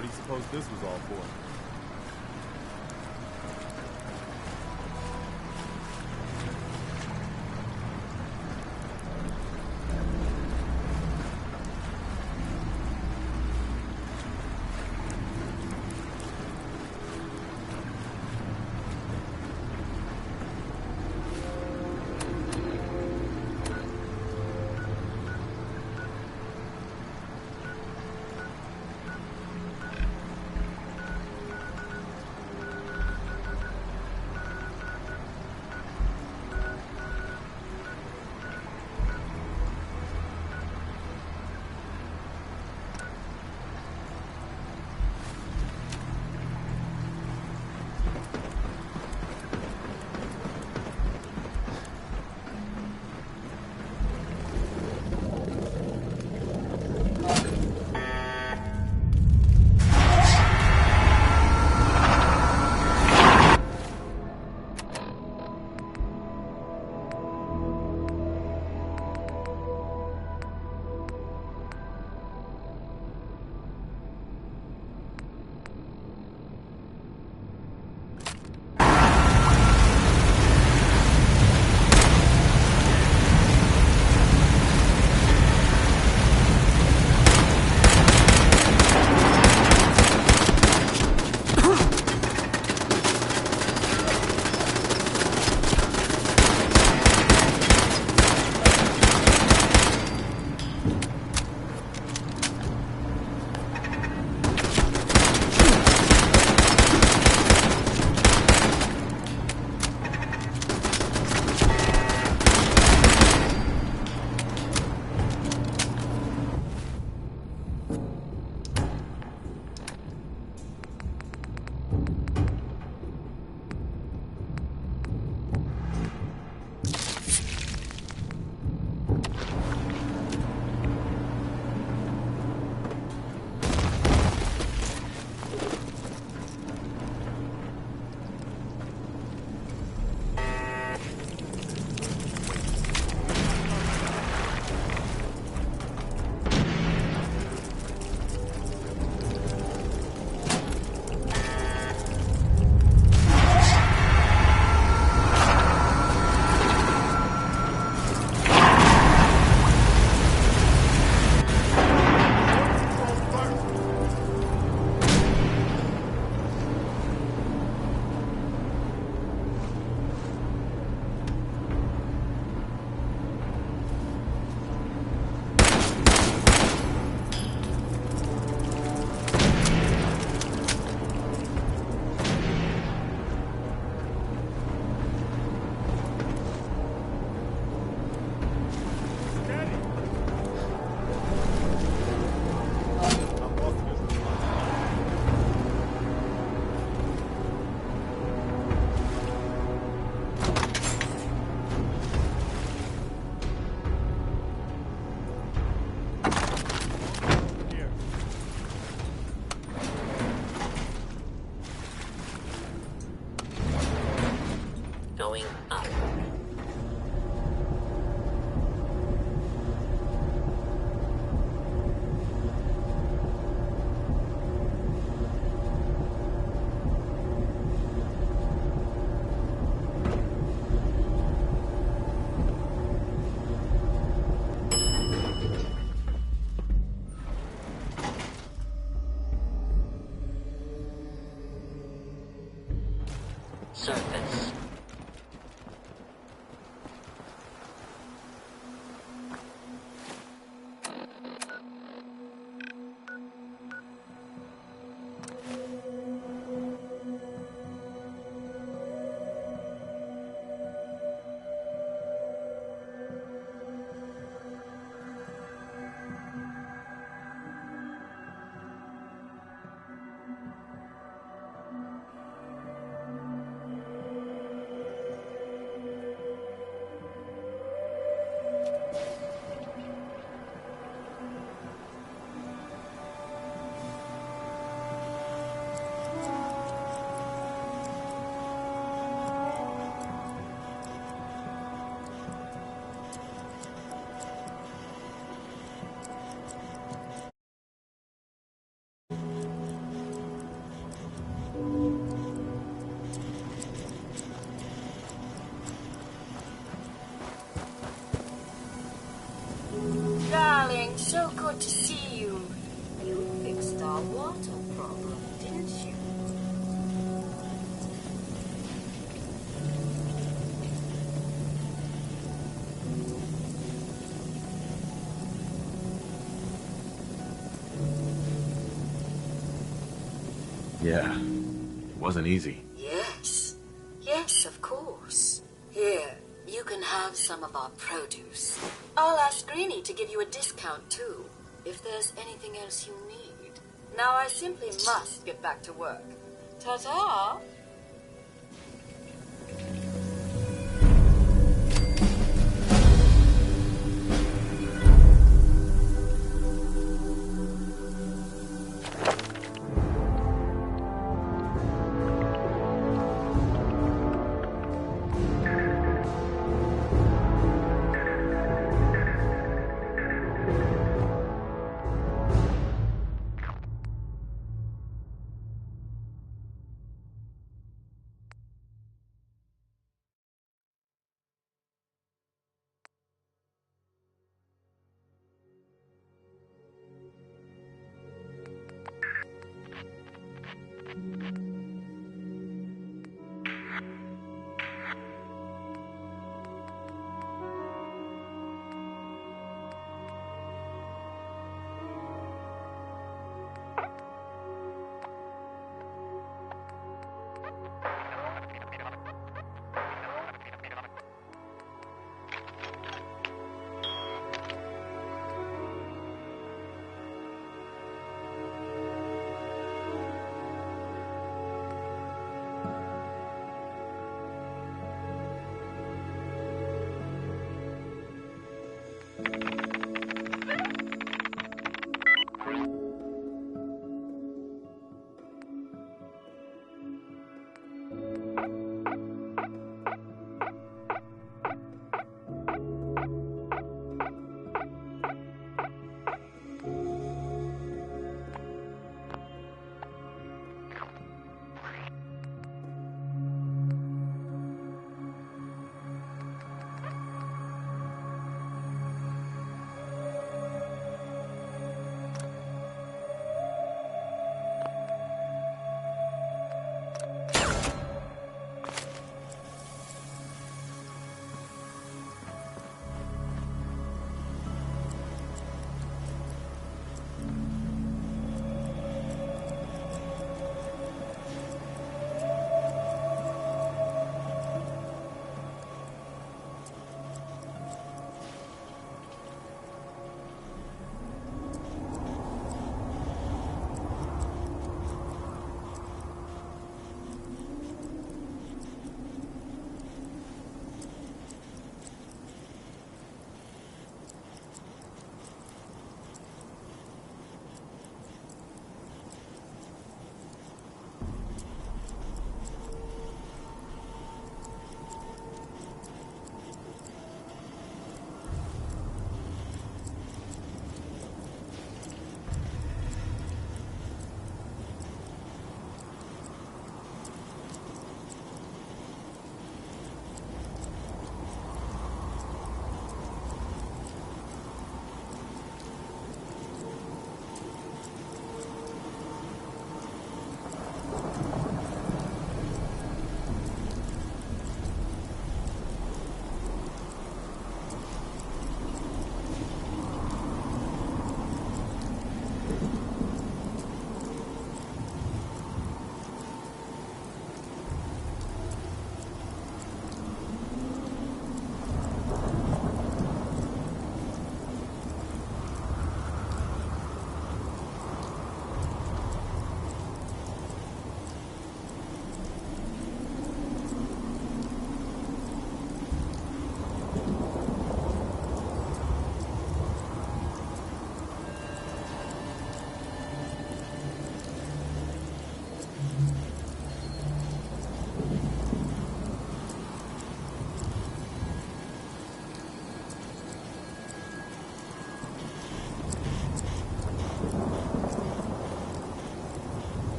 what he supposed this was all for. So good to see you. You fixed our water problem, didn't you? Yeah, it wasn't easy. Yes. Yes, of course. Here, you can have some of our produce. I'll ask Greenie to give you a discount, too, if there's anything else you need. Now I simply must get back to work. Ta-ta!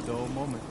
a dull moment.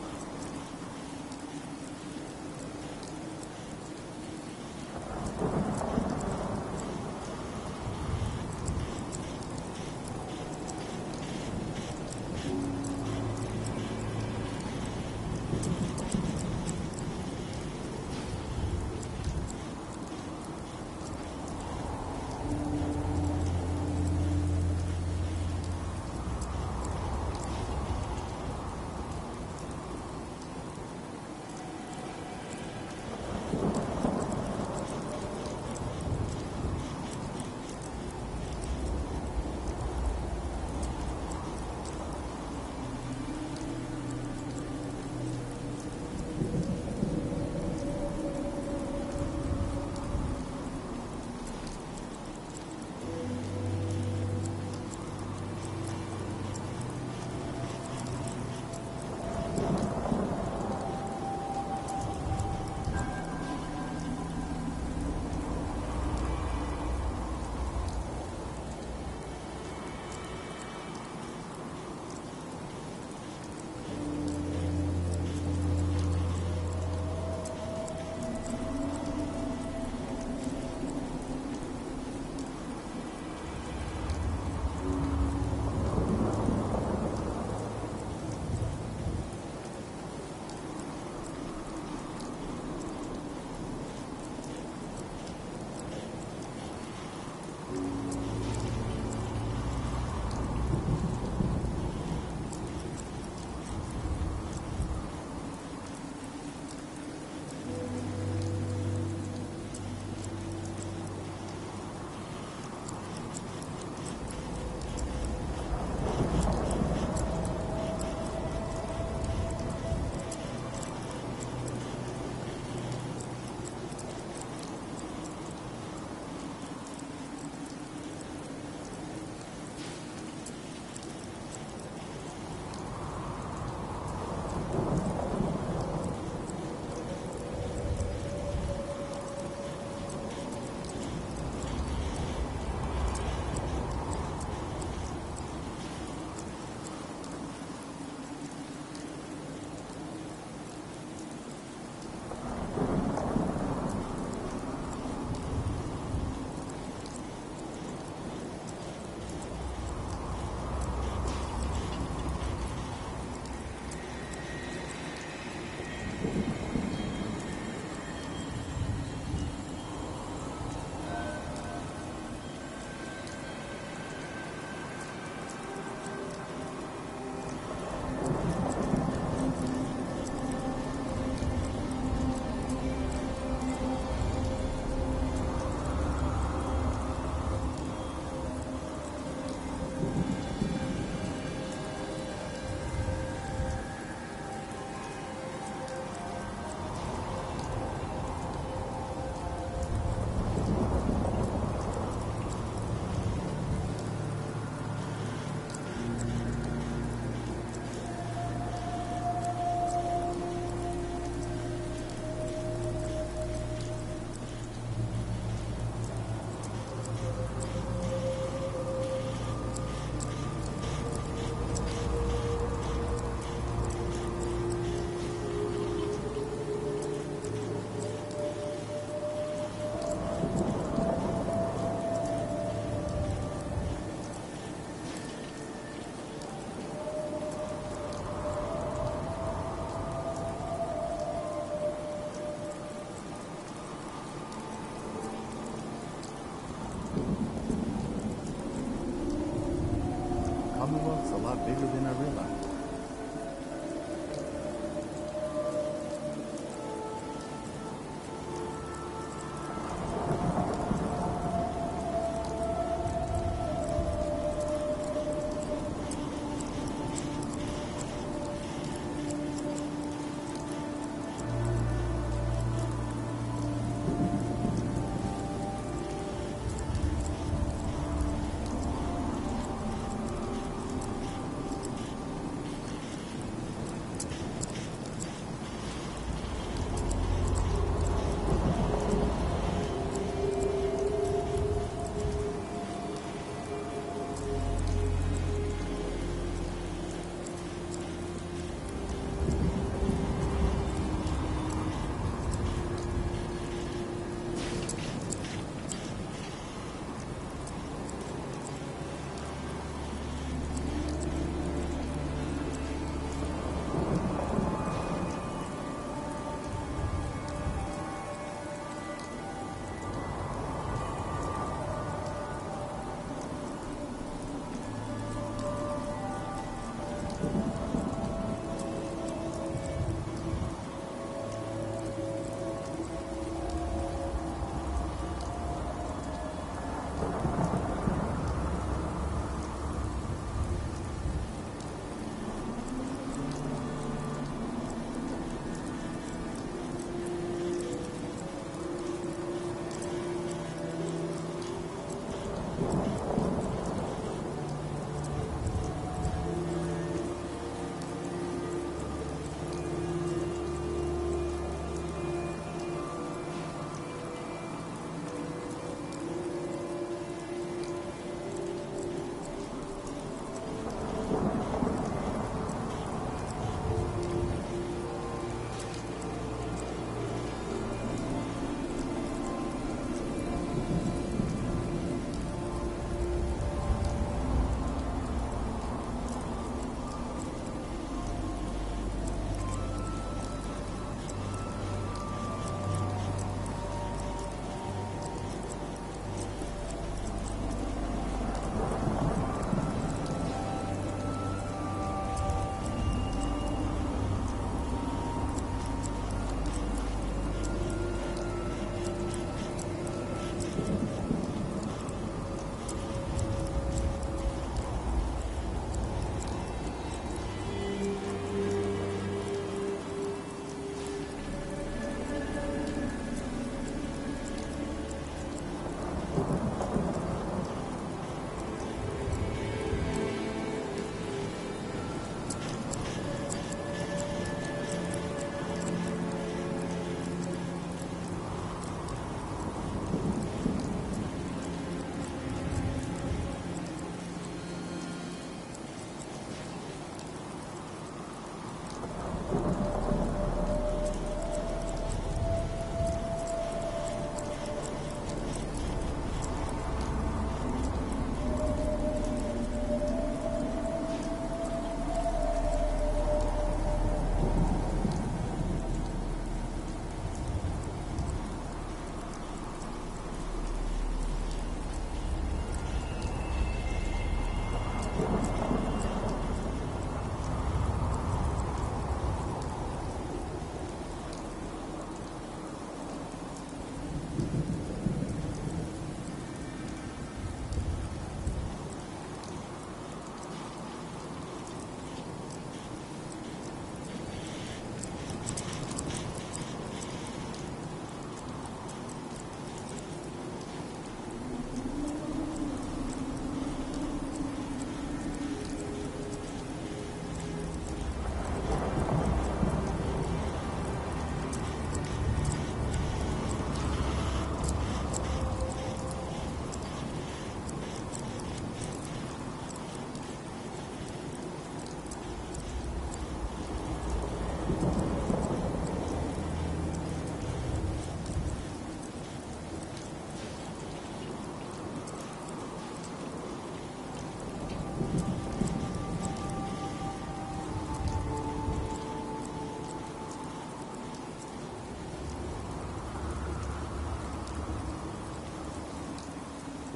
Commonwealth's a lot bigger than I realized.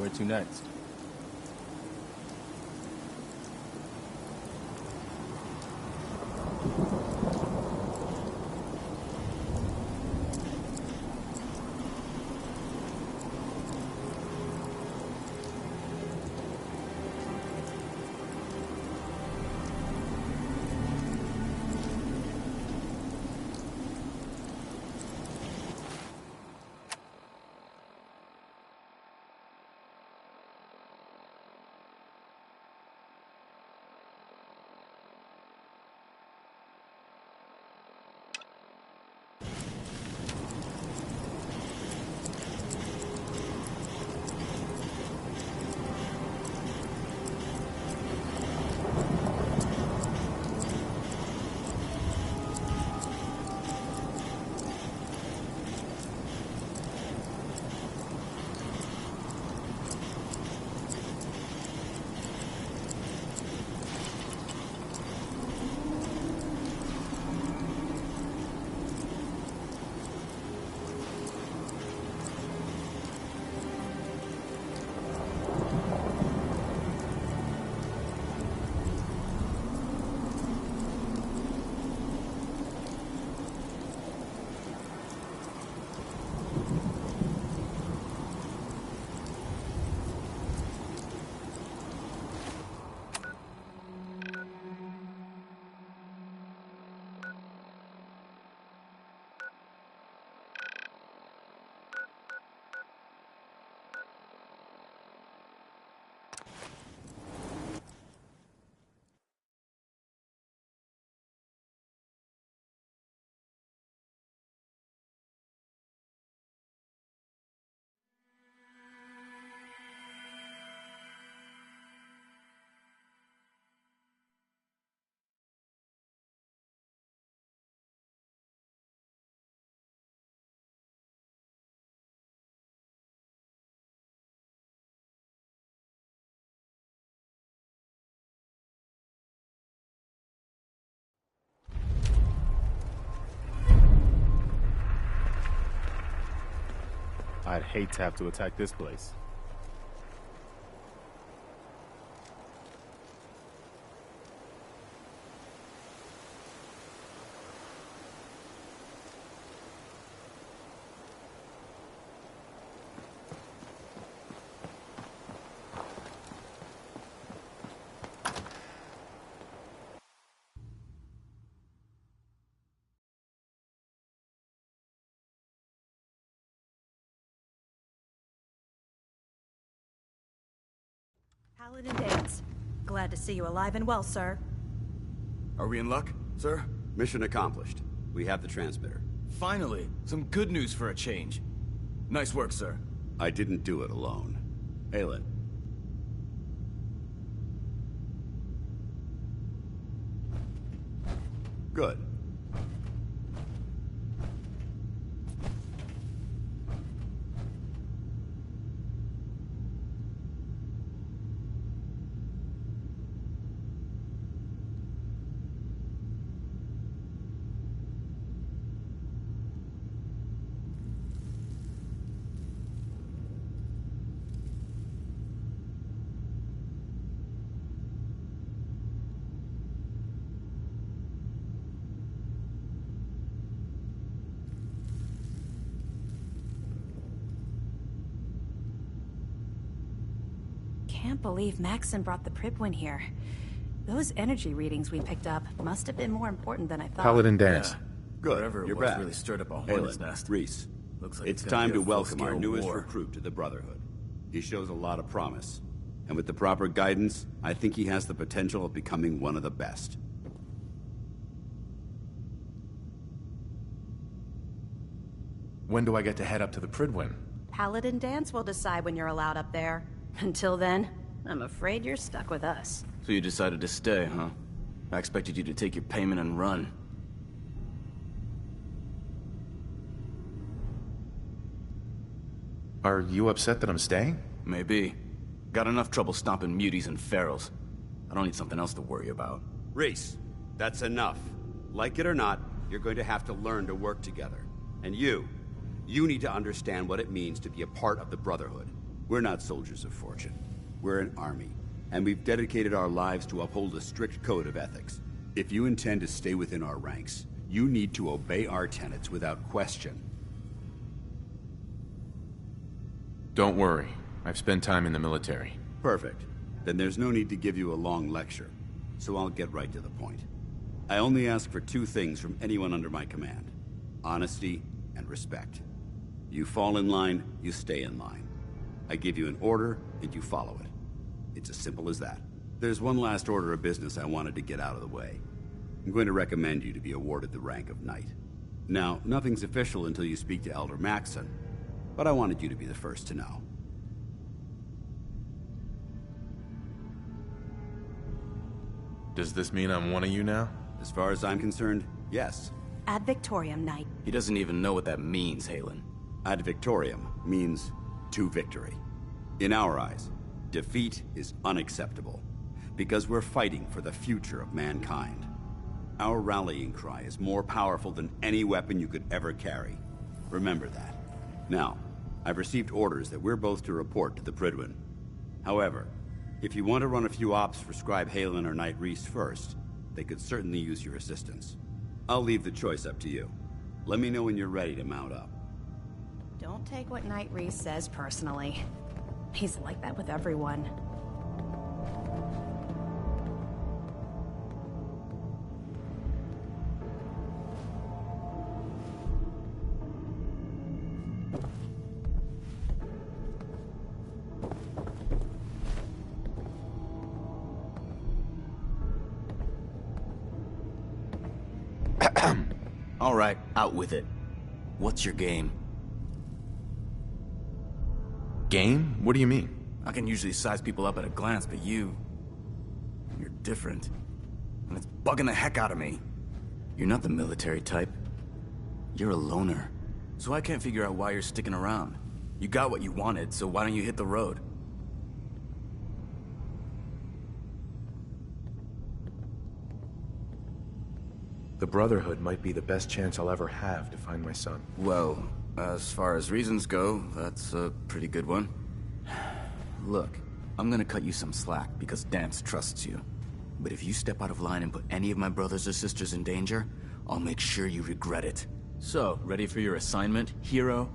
Where to next? I'd hate to have to attack this place. Paladin Dance. Glad to see you alive and well, sir. Are we in luck, sir? Mission accomplished. We have the transmitter. Finally, some good news for a change. Nice work, sir. I didn't do it alone. Aelin. Good. Can't believe Maxon brought the Prydwen here. Those energy readings we picked up must have been more important than I thought. Paladin Dance. Yeah. Good. Whatever it You're was back. really stirred up a hornet's Aelin, nest. Reese. Looks like It's it's gonna time be to a welcome our full-scale newest war. recruit to the Brotherhood. He shows a lot of promise. And with the proper guidance, I think he has the potential of becoming one of the best. When do I get to head up to the Prydwen? Paladin Dance will decide when you're allowed up there. Until then, I'm afraid you're stuck with us. So you decided to stay, huh? I expected you to take your payment and run. Are you upset that I'm staying? Maybe. Got enough trouble stomping muties and ferals. I don't need something else to worry about. Reese, that's enough. Like it or not, you're going to have to learn to work together. And you need to understand what it means to be a part of the Brotherhood. We're not soldiers of fortune. We're an army, and we've dedicated our lives to uphold a strict code of ethics. If you intend to stay within our ranks, you need to obey our tenets without question. Don't worry. I've spent time in the military. Perfect. Then there's no need to give you a long lecture, so I'll get right to the point. I only ask for two things from anyone under my command: honesty and respect. You fall in line, you stay in line. I give you an order, and you follow it. It's as simple as that. There's one last order of business I wanted to get out of the way. I'm going to recommend you to be awarded the rank of Knight. Now, nothing's official until you speak to Elder Maxson, but I wanted you to be the first to know. Does this mean I'm one of you now? As far as I'm concerned, yes. Ad Victoriam, Knight. He doesn't even know what that means, Halen. Ad Victoriam means to victory. In our eyes, defeat is unacceptable, because we're fighting for the future of mankind. Our rallying cry is more powerful than any weapon you could ever carry. Remember that. Now, I've received orders that we're both to report to the Prydwen. However, if you want to run a few ops for Scribe Halen or Knight Rhys first, they could certainly use your assistance. I'll leave the choice up to you. Let me know when you're ready to mount up. Don't take what Knight Rhys says personally. He's like that with everyone. All right, out with it. What's your game? Game? What do you mean? I can usually size people up at a glance, but you're different. And it's bugging the heck out of me. You're not the military type. You're a loner. So I can't figure out why you're sticking around. You got what you wanted, so why don't you hit the road? The Brotherhood might be the best chance I'll ever have to find my son. Well, as far as reasons go, that's a pretty good one. Look, I'm gonna cut you some slack because Danse trusts you. But if you step out of line and put any of my brothers or sisters in danger, I'll make sure you regret it. So, ready for your assignment, hero?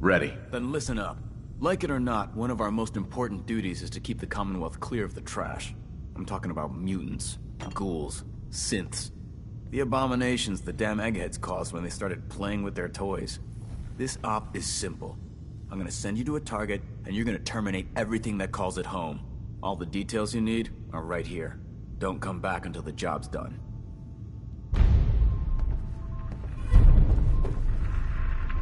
Ready. Then listen up. Like it or not, one of our most important duties is to keep the Commonwealth clear of the trash. I'm talking about mutants, ghouls, synths. The abominations the damn eggheads caused when they started playing with their toys. This op is simple. I'm gonna send you to a target, and you're gonna terminate everything that calls it home. All the details you need are right here. Don't come back until the job's done.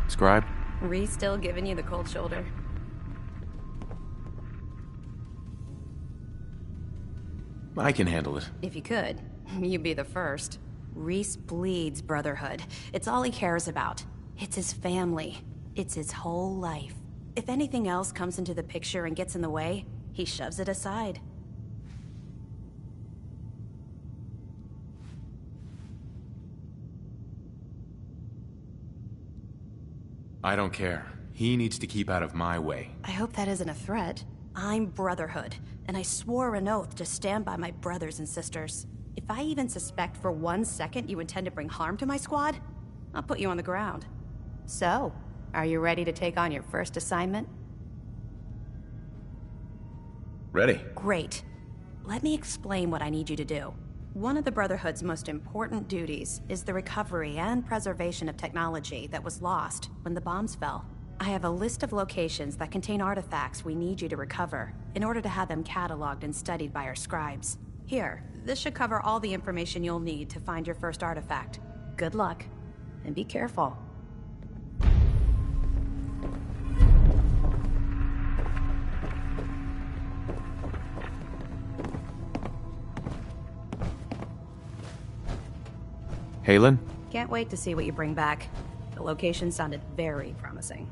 Scribe? Rhys still giving you the cold shoulder. I can handle it. If you could, you'd be the first. Rhys bleeds Brotherhood. It's all he cares about. It's his family. It's his whole life. If anything else comes into the picture and gets in the way, he shoves it aside. I don't care. He needs to keep out of my way. I hope that isn't a threat. I'm Brotherhood, and I swore an oath to stand by my brothers and sisters. If I even suspect for 1 second you intend to bring harm to my squad, I'll put you on the ground. So, are you ready to take on your first assignment? Ready. Great. Let me explain what I need you to do. One of the Brotherhood's most important duties is the recovery and preservation of technology that was lost when the bombs fell. I have a list of locations that contain artifacts we need you to recover in order to have them cataloged and studied by our scribes. Here, this should cover all the information you'll need to find your first artifact. Good luck, and be careful. Halen? Can't wait to see what you bring back. The location sounded very promising.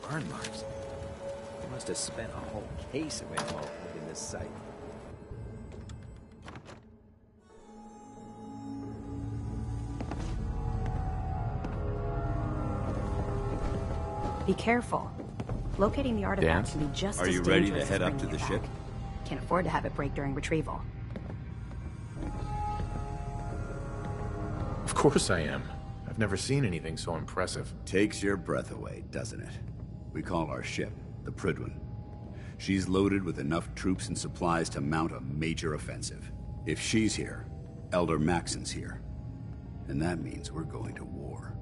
burn marks. They must have spent a whole case of ammo in this site. Be careful. Locating the artifact can be just as Are you dangerous ready to as head up to bringing the it ship? back. Can't afford to have it break during retrieval. Of course I am. I've never seen anything so impressive. Takes your breath away, doesn't it? We call our ship the Prydwen. She's loaded with enough troops and supplies to mount a major offensive. If she's here, Elder Maxon's here. And that means we're going to war.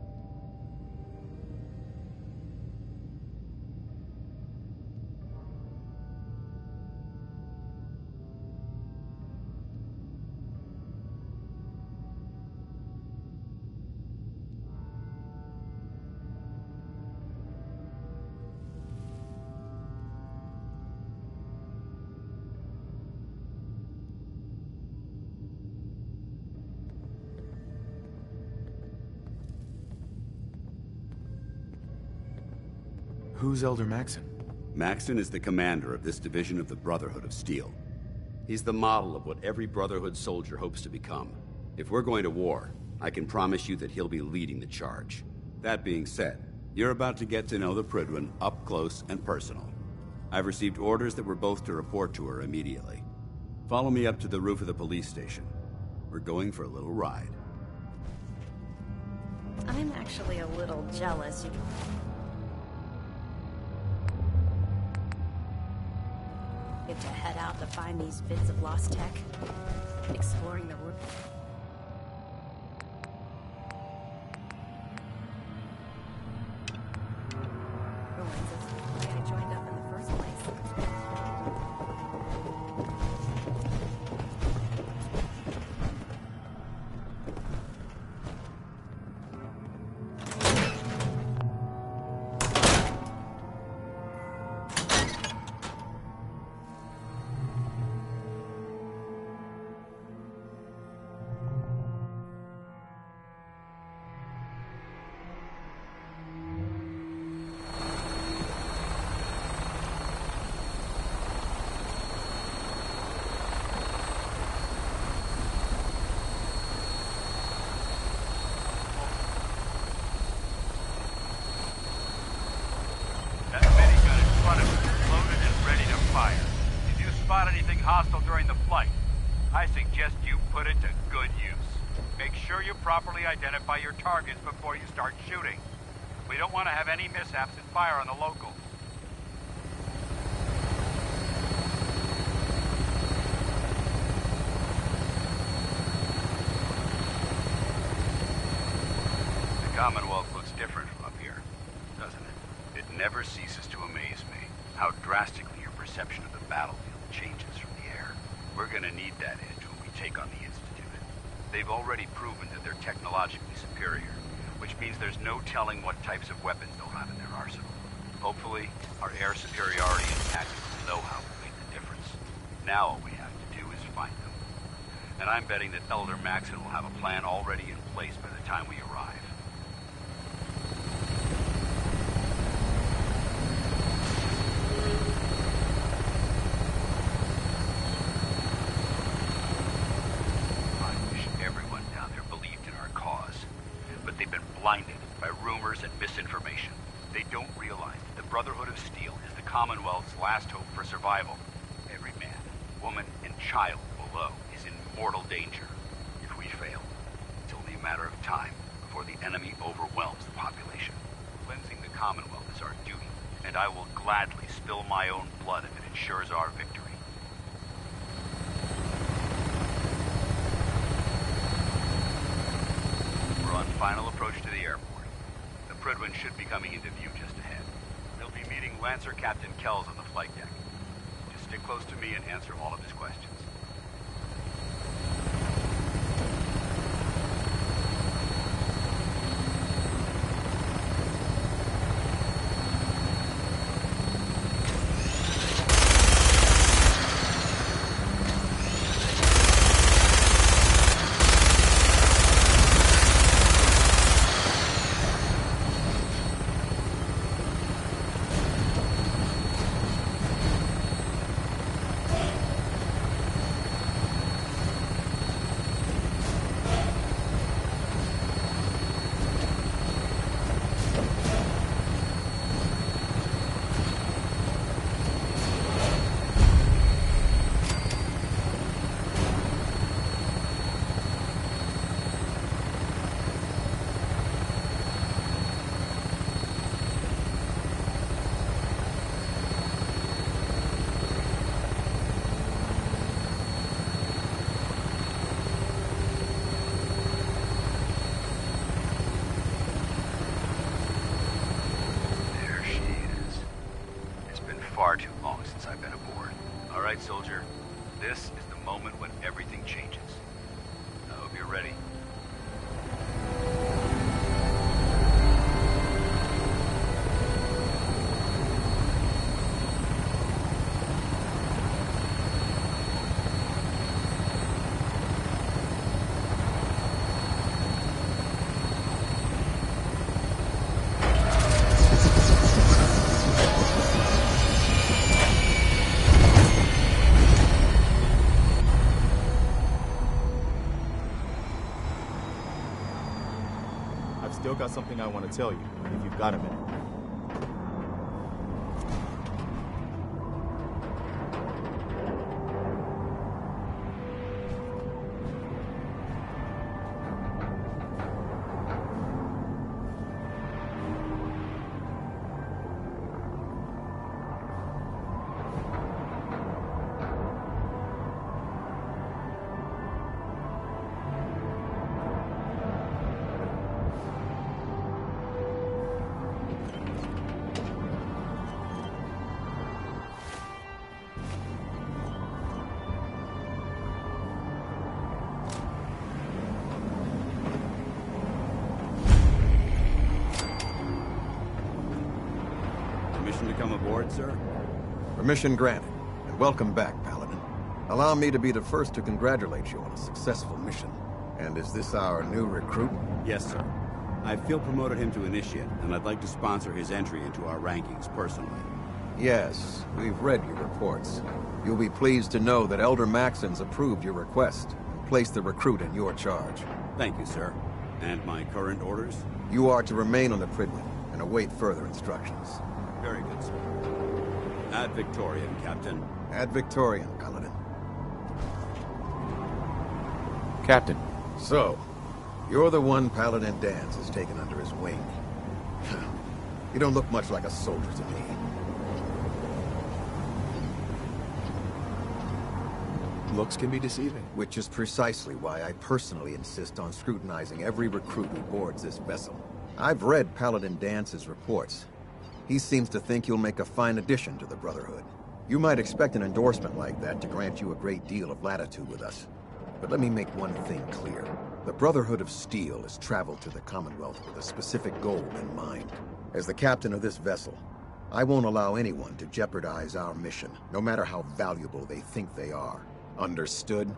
Who's Elder Maxon? Maxon is the commander of this division of the Brotherhood of Steel. He's the model of what every Brotherhood soldier hopes to become. If we're going to war, I can promise you that he'll be leading the charge. That being said, you're about to get to know the Prydwen up close and personal. I've received orders that we're both to report to her immediately. Follow me up to the roof of the police station. We're going for a little ride. I'm actually a little jealous. You get to head out to find these bits of lost tech, exploring the ruins of why I joined up in the first place. Hostile during the flight. I suggest you put it to good use. Make sure you properly identify your targets before you start shooting. We don't want to have any mishaps and fire on the locals. The Commonwealth looks different from up here, doesn't it? It never ceases to amaze me how drastically your perception of the battlefield changes from the air. We're gonna need that edge when we take on the Institute. They've already proven that they're technologically superior, which means there's no telling what types of weapons they'll have in their arsenal. Hopefully, our air superiority and tactical know-how will make the difference. Now all we have to do is find them. And I'm betting that Elder Maxon will have a plan already in place by the time we arrive. Blinded by rumors and misinformation. They don't realize that the Brotherhood of Steel is the Commonwealth's last hope for survival. Every man, woman, and child below is in mortal danger. If we fail, it's only a matter of time before the enemy overwhelms the population. Cleansing the Commonwealth is our duty, and I will gladly spill my own blood if it ensures our victory. We're on final approach to the airport. The Prydwen should be coming into view just ahead. They'll be meeting Lancer Captain Kells on the flight deck. Just stick close to me and answer all of his questions. right, soldier. This is the moment when everything changes. I hope you're ready. Still got something I want to tell you, if you've got a minute. Permission to come aboard, sir? Permission granted, and welcome back, Paladin. Allow me to be the first to congratulate you on a successful mission. And is this our new recruit? Yes, sir. I feel promoted him to initiate, and I'd like to sponsor his entry into our rankings personally. Yes, we've read your reports. You'll be pleased to know that Elder Maxon's approved your request and placed the recruit in your charge. Thank you, sir. And my current orders? You are to remain on the Prydwen and await further instructions. Very good, sir. Ad Victoriam, Captain. Ad Victoriam, Paladin. Captain. So, you're the one Paladin Danse has taken under his wing. You don't look much like a soldier to me. Looks can be deceiving. Which is precisely why I personally insist on scrutinizing every recruit who boards this vessel. I've read Paladin Dance's reports. He seems to think you'll make a fine addition to the Brotherhood. You might expect an endorsement like that to grant you a great deal of latitude with us. But let me make one thing clear. The Brotherhood of Steel has traveled to the Commonwealth with a specific goal in mind. As the captain of this vessel, I won't allow anyone to jeopardize our mission, no matter how valuable they think they are. Understood?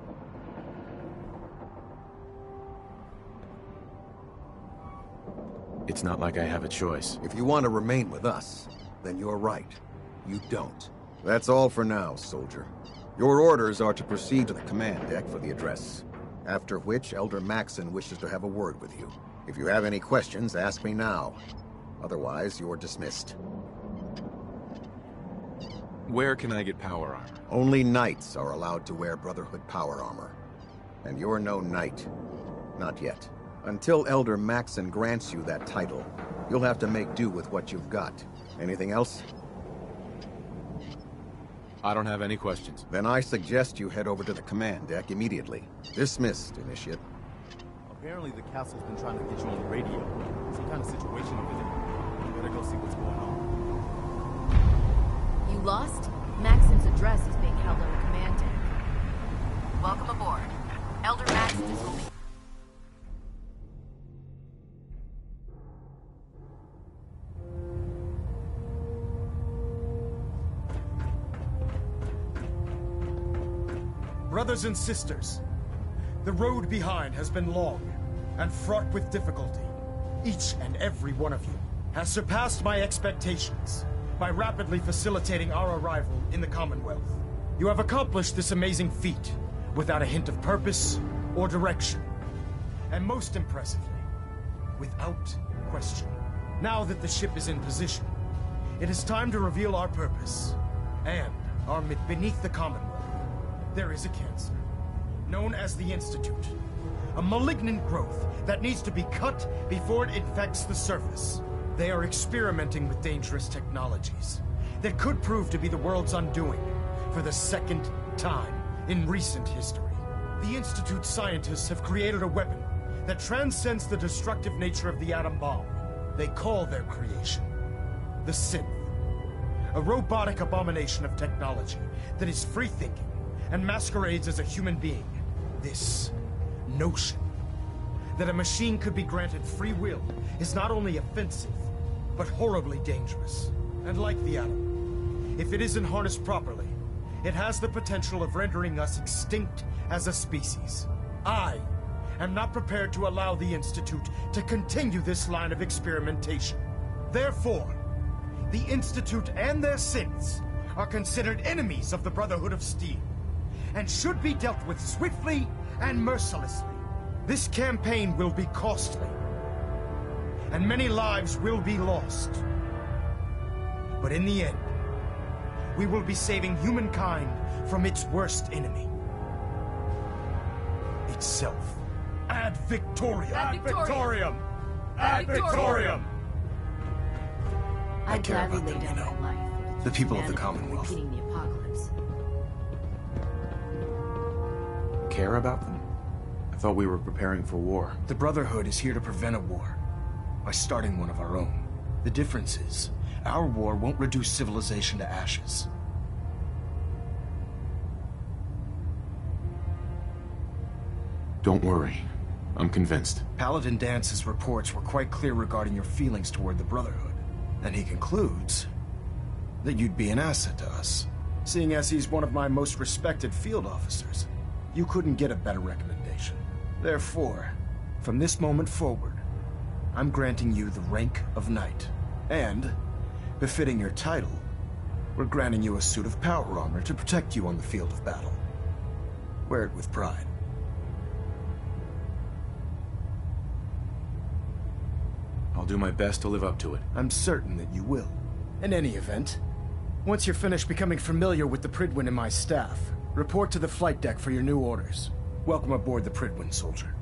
It's not like I have a choice. If you want to remain with us, then you're right. You don't. That's all for now, soldier. Your orders are to proceed to the command deck for the address. After which, Elder Maxon wishes to have a word with you. If you have any questions, ask me now. Otherwise, you're dismissed. Where can I get power armor? Only knights are allowed to wear Brotherhood power armor. And you're no knight. Not yet. Until Elder Maxon grants you that title, you'll have to make do with what you've got. Anything else? I don't have any questions. Then I suggest you head over to the command deck immediately. Dismissed, Initiate. Apparently the castle's been trying to get you on the radio. Some kind of situation over there. Better go see what's going on. You lost? Maxon's address is being held on the command deck. Welcome aboard. Elder Maxon is only... Brothers and sisters, the road behind has been long and fraught with difficulty. Each and every one of you has surpassed my expectations by rapidly facilitating our arrival in the Commonwealth. You have accomplished this amazing feat without a hint of purpose or direction. And most impressively, without question. Now that the ship is in position, it is time to reveal our purpose and our beneath the Commonwealth. There is a cancer, known as the Institute. A malignant growth that needs to be cut before it infects the surface. They are experimenting with dangerous technologies that could prove to be the world's undoing for the second time in recent history. The Institute's scientists have created a weapon that transcends the destructive nature of the atom bomb. They call their creation the Synth. A robotic abomination of technology that is free-thinking and masquerades as a human being. This notion that a machine could be granted free will is not only offensive, but horribly dangerous. And like the atom, if it isn't harnessed properly, it has the potential of rendering us extinct as a species. I am not prepared to allow the Institute to continue this line of experimentation. Therefore, the Institute and their synths are considered enemies of the Brotherhood of Steel, and should be dealt with swiftly and mercilessly. This campaign will be costly, and many lives will be lost. But in the end, we will be saving humankind from its worst enemy. Itself. Ad Victoriam! Ad Victoriam! Ad Victoriam! I'd care gladly about lay them, down you know. my life. if The people of the humanity Commonwealth. Repeating the apocalypse. Care about them? I thought we were preparing for war. The Brotherhood is here to prevent a war by starting one of our own. The difference is, our war won't reduce civilization to ashes. Don't worry. I'm convinced. Paladin Dance's reports were quite clear regarding your feelings toward the Brotherhood. And he concludes that you'd be an asset to us. Seeing as he's one of my most respected field officers, you couldn't get a better recommendation. Therefore, from this moment forward, I'm granting you the rank of Knight. And, befitting your title, we're granting you a suit of power armor to protect you on the field of battle. Wear it with pride. I'll do my best to live up to it. I'm certain that you will. In any event, once you're finished becoming familiar with the Prydwen and my staff, report to the flight deck for your new orders. Welcome aboard the Prydwen, soldier.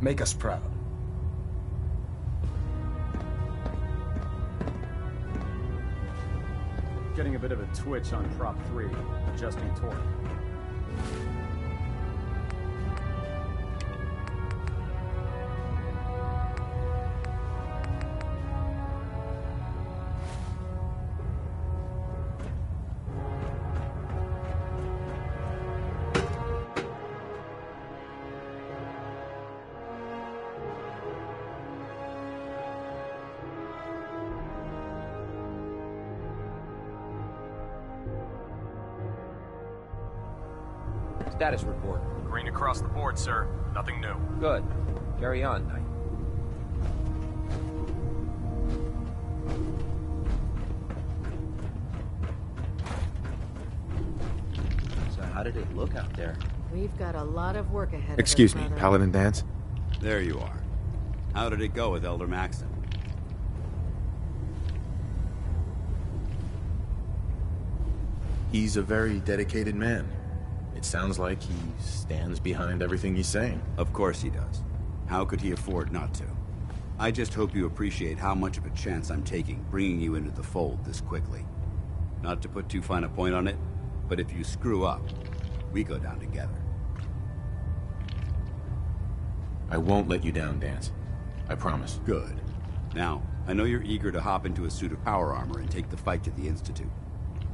Make us proud. Getting a bit of a twitch on Prop 3, adjusting torque. Status report. Green across the board, sir. Nothing new. Good. Carry on, Knight. So how did it look out there? We've got a lot of work ahead of us, Excuse me, brother. Paladin Dance? There you are. How did it go with Elder Maxon? He's a very dedicated man. It sounds like he stands behind everything he's saying. Of course he does. How could he afford not to? I just hope you appreciate how much of a chance I'm taking bringing you into the fold this quickly. Not to put too fine a point on it, but if you screw up, we go down together. I won't let you down, Dance. I promise. Good. Now, I know you're eager to hop into a suit of power armor and take the fight to the Institute.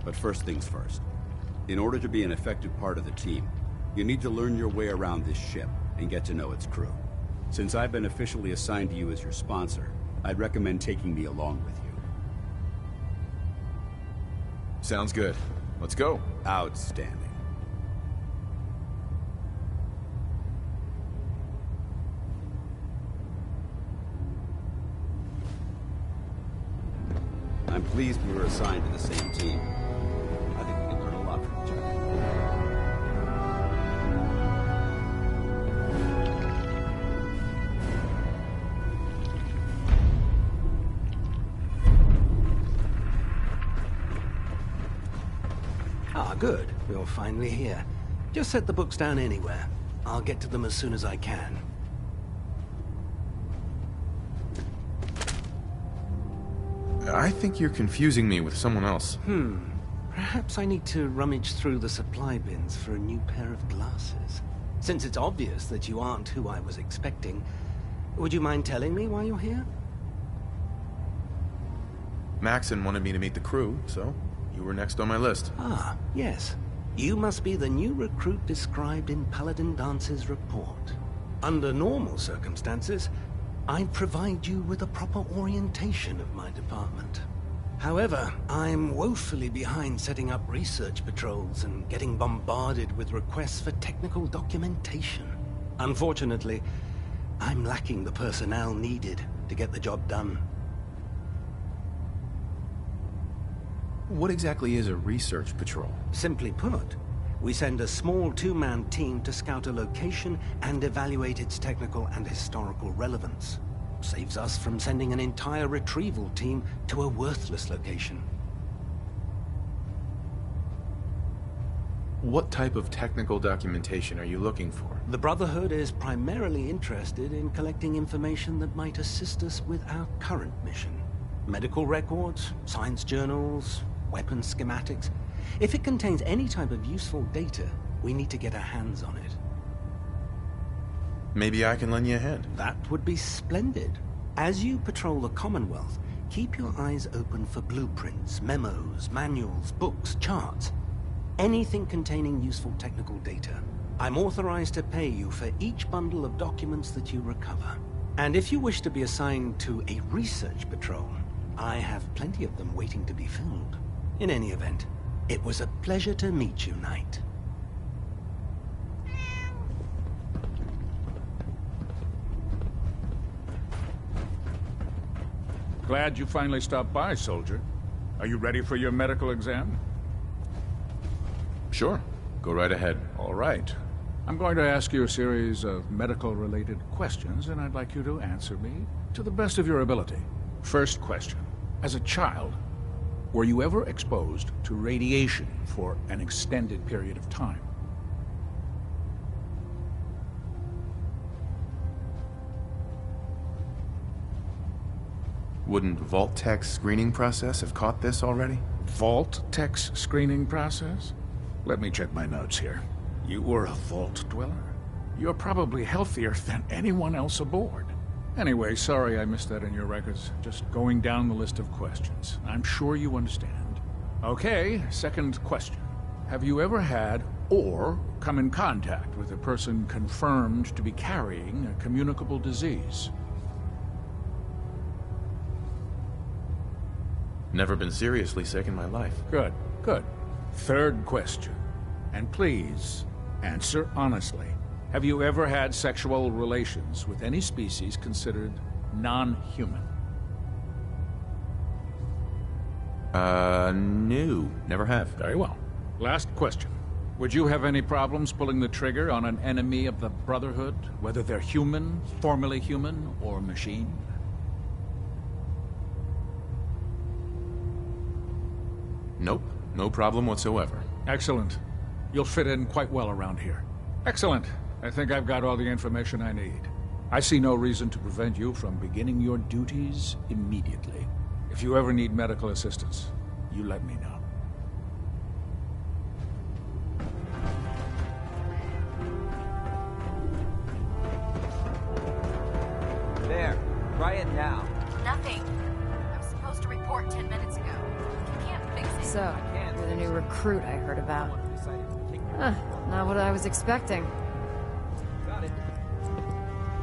But first things first. In order to be an effective part of the team, you need to learn your way around this ship and get to know its crew. Since I've been officially assigned to you as your sponsor, I'd recommend taking me along with you. Sounds good. Let's go. Outstanding. I'm pleased we were assigned to the same team. I think we can learn a lot from each other. Ah, good. You're finally here. Just set the books down anywhere. I'll get to them as soon as I can. I think you're confusing me with someone else. Perhaps I need to rummage through the supply bins for a new pair of glasses. Since it's obvious that you aren't who I was expecting, would you mind telling me why you're here? Maxon wanted me to meet the crew, so You were next on my list. Ah, yes. You must be the new recruit described in Paladin Dance's report. Under normal circumstances, I'd provide you with a proper orientation of my department. However, I'm woefully behind setting up research patrols and getting bombarded with requests for technical documentation. Unfortunately, I'm lacking the personnel needed to get the job done. What exactly is a research patrol? Simply put, we send a small two-man team to scout a location and evaluate its technical and historical relevance. Saves us from sending an entire retrieval team to a worthless location. What type of technical documentation are you looking for? The Brotherhood is primarily interested in collecting information that might assist us with our current mission. Medical records, science journals, weapon schematics. If it contains any type of useful data, we need to get our hands on it. Maybe I can lend you a hand. That would be splendid. As you patrol the Commonwealth, keep your eyes open for blueprints, memos, manuals, books, charts. Anything containing useful technical data. I'm authorized to pay you for each bundle of documents that you recover. And if you wish to be assigned to a research patrol, I have plenty of them waiting to be filled. In any event, it was a pleasure to meet you, Knight. Glad you finally stopped by, soldier. Are you ready for your medical exam? Sure. Go right ahead. All right. I'm going to ask you a series of medical-related questions, and I'd like you to answer me to the best of your ability. First question. As a child, were you ever exposed to radiation for an extended period of time? Wouldn't Vault-Tech's screening process have caught this already? Vault-Tech's screening process? Let me check my notes here. You were a Vault Dweller? You're probably healthier than anyone else aboard. Anyway, sorry I missed that in your records. Just going down the list of questions. I'm sure you understand. Okay, second question. Have you ever had or come in contact with a person confirmed to be carrying a communicable disease? Never been seriously sick in my life. Good, good. Third question. And please, answer honestly. Have you ever had sexual relations with any species considered non-human? No. Never have. Very well. Last question. Would you have any problems pulling the trigger on an enemy of the Brotherhood, whether they're human, formerly human, or machine? Nope. No problem whatsoever. Excellent. You'll fit in quite well around here. Excellent. I think I've got all the information I need. I see no reason to prevent you from beginning your duties immediately. If you ever need medical assistance, you let me know. There. Try it now. Nothing. I was supposed to report 10 minutes ago. You can't fix it. So, you're the new recruit I heard about. Not what I was expecting.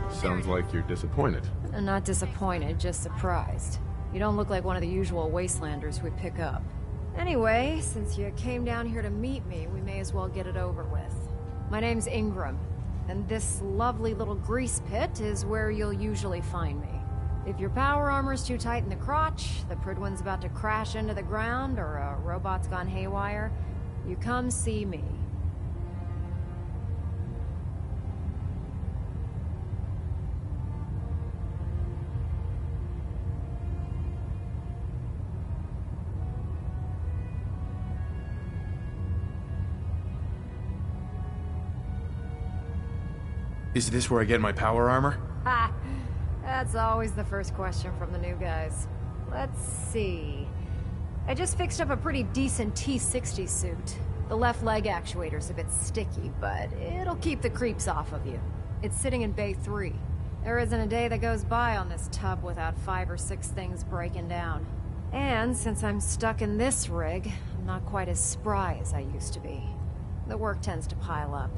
Sounds like you're disappointed. Not disappointed, just surprised. You don't look like one of the usual wastelanders we pick up. Anyway, since you came down here to meet me, we may as well get it over with. My name's Ingram, and this lovely little grease pit is where you'll usually find me. If your power armor's too tight in the crotch, the Prydwen's about to crash into the ground, or a robot's gone haywire, you come see me. Is this where I get my power armor? Ha! That's always the first question from the new guys. Let's see. I just fixed up a pretty decent T-60 suit. The left leg actuator's a bit sticky, but it'll keep the creeps off of you. It's sitting in Bay 3. There isn't a day that goes by on this tub without 5 or 6 things breaking down. And since I'm stuck in this rig, I'm not quite as spry as I used to be. The work tends to pile up.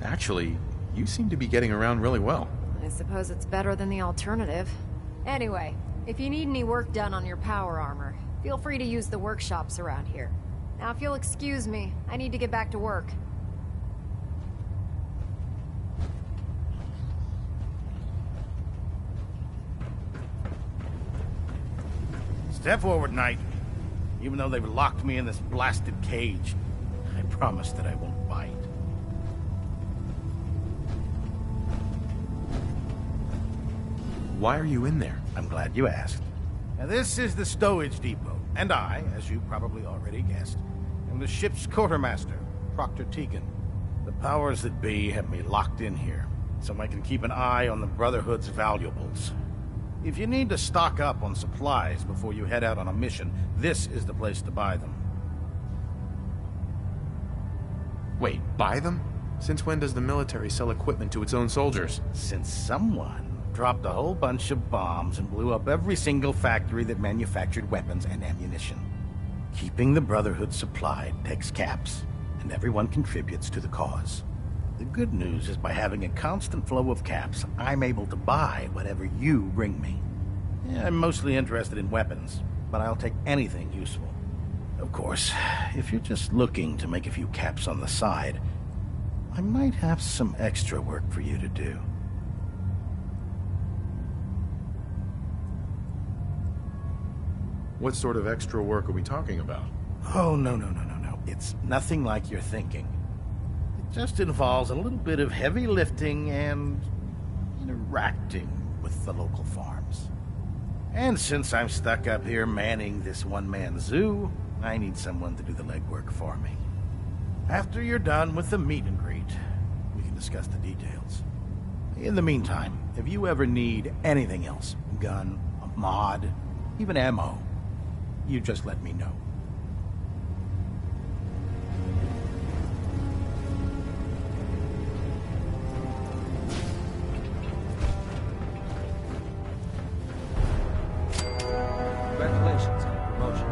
Actually, you seem to be getting around really well. I suppose it's better than the alternative. Anyway, if you need any work done on your power armor, feel free to use the workshops around here. Now, if you'll excuse me, I need to get back to work. Step forward, Knight. Even though they've locked me in this blasted cage, I promise that I won't bite. Why are you in there? I'm glad you asked. Now, this is the stowage depot, and I, as you probably already guessed, am the ship's quartermaster, Proctor Tegan. The powers that be have me locked in here, so I can keep an eye on the Brotherhood's valuables. If you need to stock up on supplies before you head out on a mission, this is the place to buy them. Wait, buy them? Since when does the military sell equipment to its own soldiers? Since someone dropped a whole bunch of bombs and blew up every single factory that manufactured weapons and ammunition. Keeping the Brotherhood supplied takes caps, and everyone contributes to the cause. The good news is by having a constant flow of caps, I'm able to buy whatever you bring me. Yeah, I'm mostly interested in weapons, but I'll take anything useful. Of course, if you're just looking to make a few caps on the side, I might have some extra work for you to do. What sort of extra work are we talking about? Oh, no. It's nothing like you're thinking. It just involves a little bit of heavy lifting and interacting with the local farms. And since I'm stuck up here manning this one-man zoo, I need someone to do the legwork for me. After you're done with the meet and greet, we can discuss the details. In the meantime, if you ever need anything else, gun, a mod, even ammo, you just let me know. Congratulations on your promotion.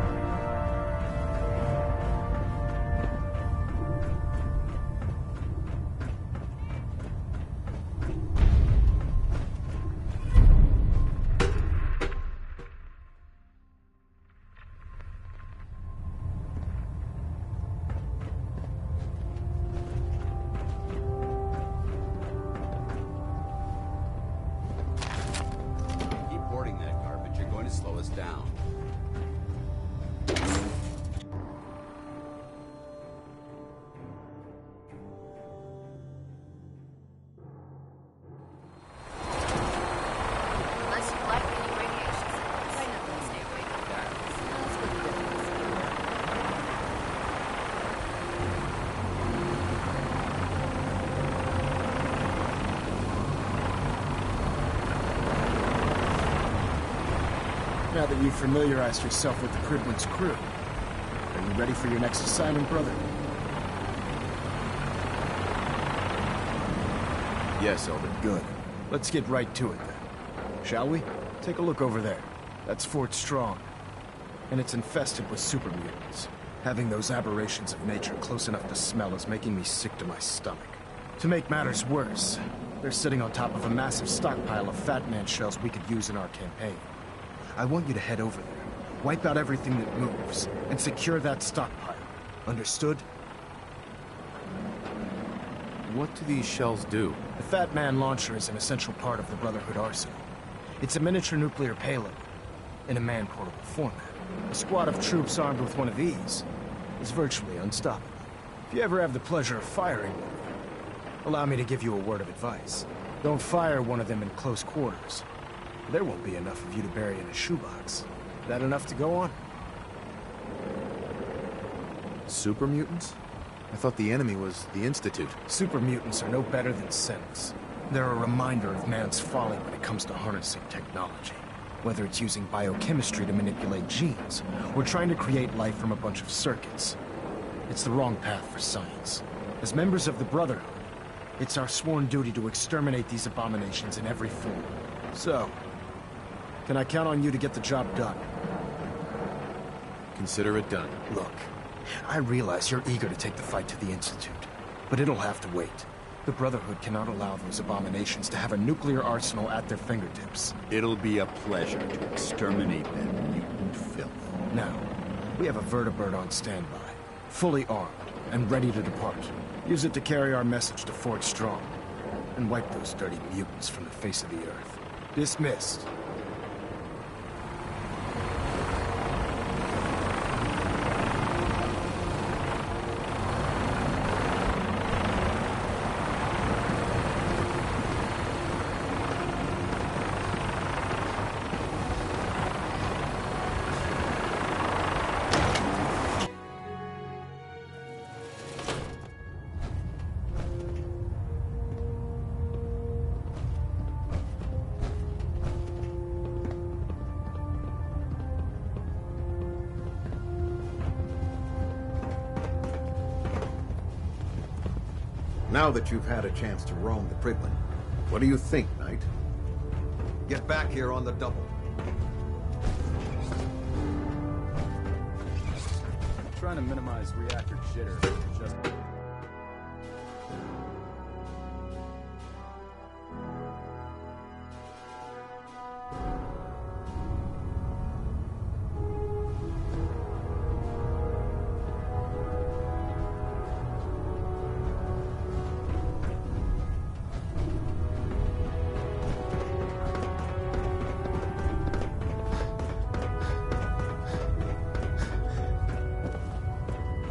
Slow us down. Unless you like any radiation signals, I know they'll stay away from that. That's what the difference Now that you've familiarized yourself with the Criblin's crew, are you ready for your next assignment, brother? Yes, Elder. Good. Let's get right to it then. Shall we? Take a look over there. That's Fort Strong. And it's infested with super mutants. Having those aberrations of nature close enough to smell is making me sick to my stomach. To make matters worse, they're sitting on top of a massive stockpile of Fat Man shells we could use in our campaign. I want you to head over there, wipe out everything that moves, and secure that stockpile. Understood? What do these shells do? The Fat Man launcher is an essential part of the Brotherhood arsenal. It's a miniature nuclear payload, in a man-portable format. A squad of troops armed with one of these, is virtually unstoppable. If you ever have the pleasure of firing one, allow me to give you a word of advice. Don't fire one of them in close quarters. There won't be enough of you to bury in a shoebox. That enough to go on? Super mutants? I thought the enemy was the Institute. Super mutants are no better than synths. They're a reminder of man's folly when it comes to harnessing technology. Whether it's using biochemistry to manipulate genes, or trying to create life from a bunch of circuits. It's the wrong path for science. As members of the Brotherhood, it's our sworn duty to exterminate these abominations in every form. So, can I count on you to get the job done? Consider it done. Look, I realize you're eager to take the fight to the Institute, but it'll have to wait. The Brotherhood cannot allow those abominations to have a nuclear arsenal at their fingertips. It'll be a pleasure to exterminate that mutant filth. Now, we have a vertibird on standby, fully armed and ready to depart. Use it to carry our message to Fort Strong, and wipe those dirty mutants from the face of the earth. Dismissed. Now that you've had a chance to roam the Prigland, what do you think, Knight? Get back here on the double. I'm trying to minimize reactor jitter. Just...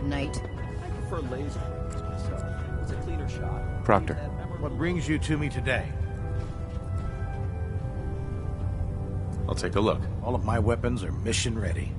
Knight. I prefer laser weapons myself. It's a cleaner shot. Proctor. What brings you to me today? I'll take a look. All of my weapons are mission ready.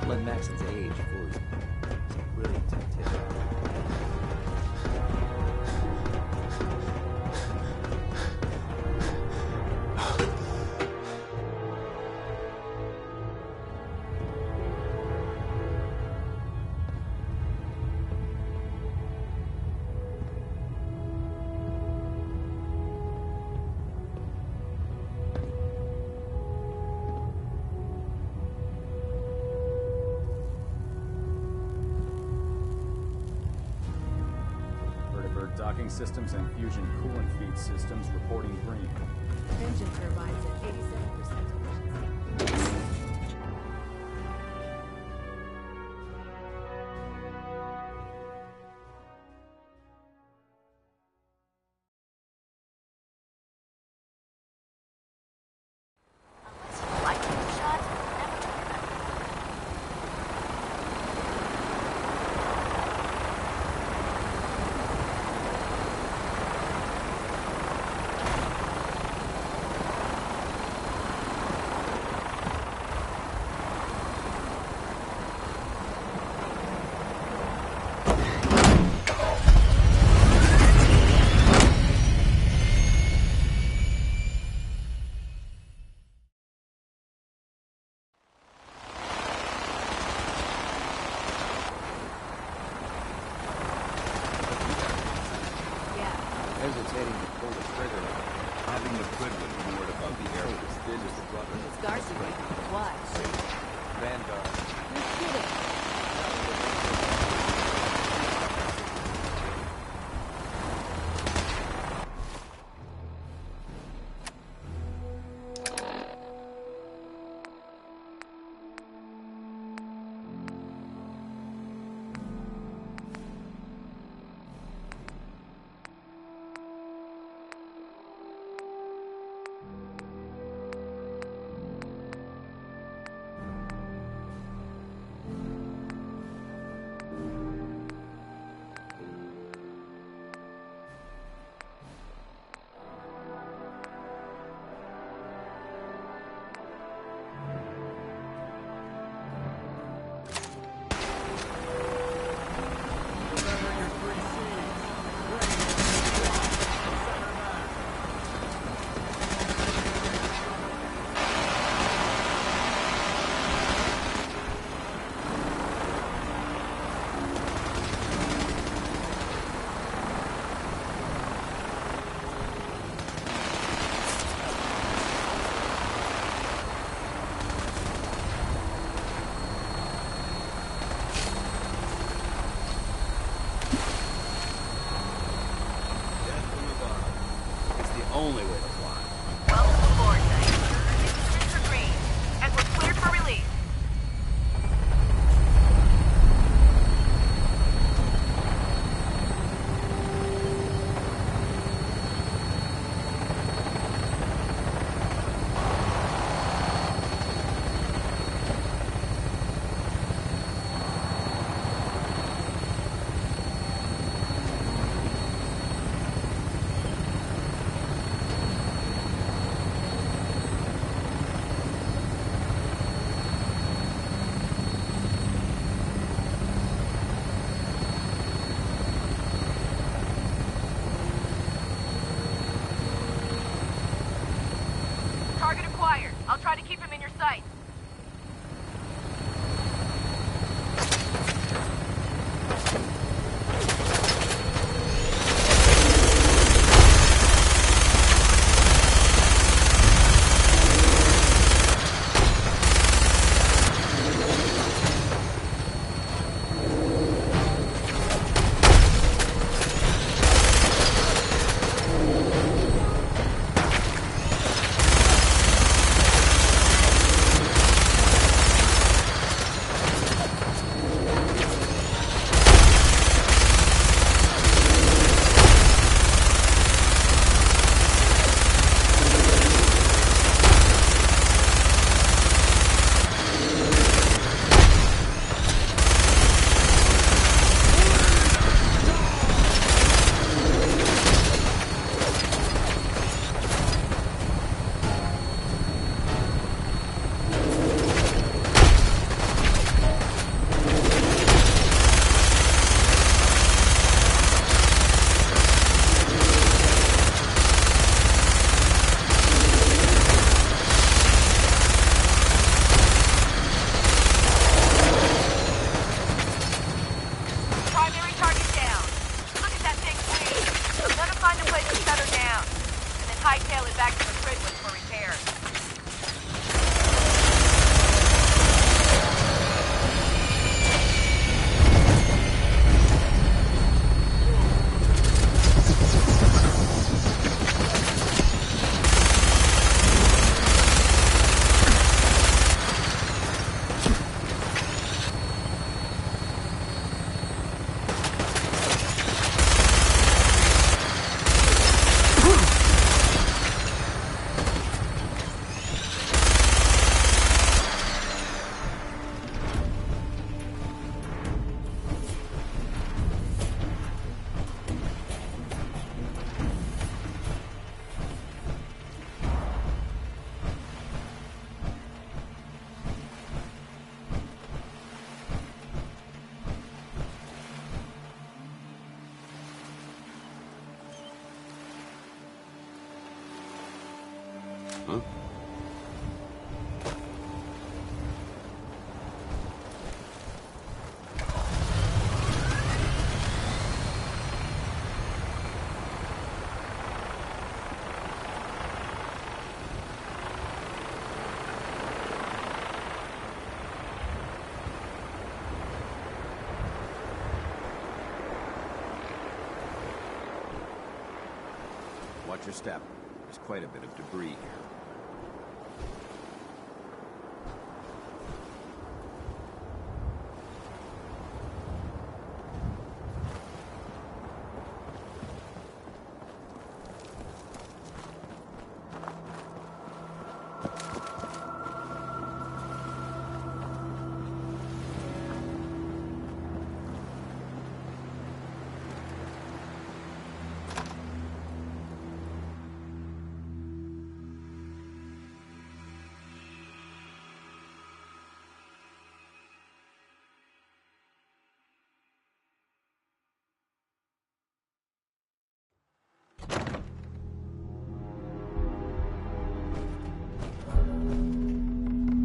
Glenn Maxon's age was a brilliant tactician. Docking systems and fusion coolant feed systems reporting green. Engine turbines at 87% efficiency. Goodwin moored above the airport. This is the brother. It's Garcia. What? Vanguard. You're kidding. Only way to fly. Welcome aboard, Knight. Instruments are green, and we're cleared for release. Target acquired. I'll try to keep him in your sight. Hightail it back to the Fridwood for repairs. Huh? Watch your step. There's quite a bit of debris here.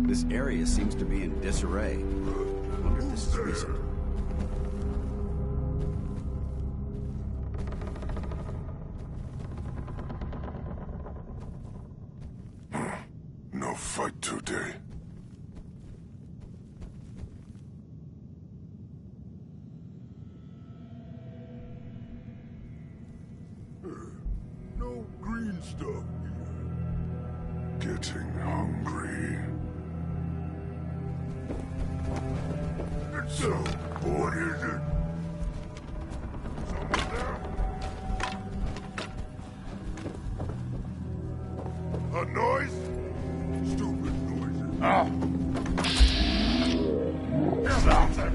This area seems to be in disarray. I wonder if this is recent. No fight today. No green stuff here. Getting hungry. So, what is it? Someone there? A noise? Stupid noises. Ah! That's it!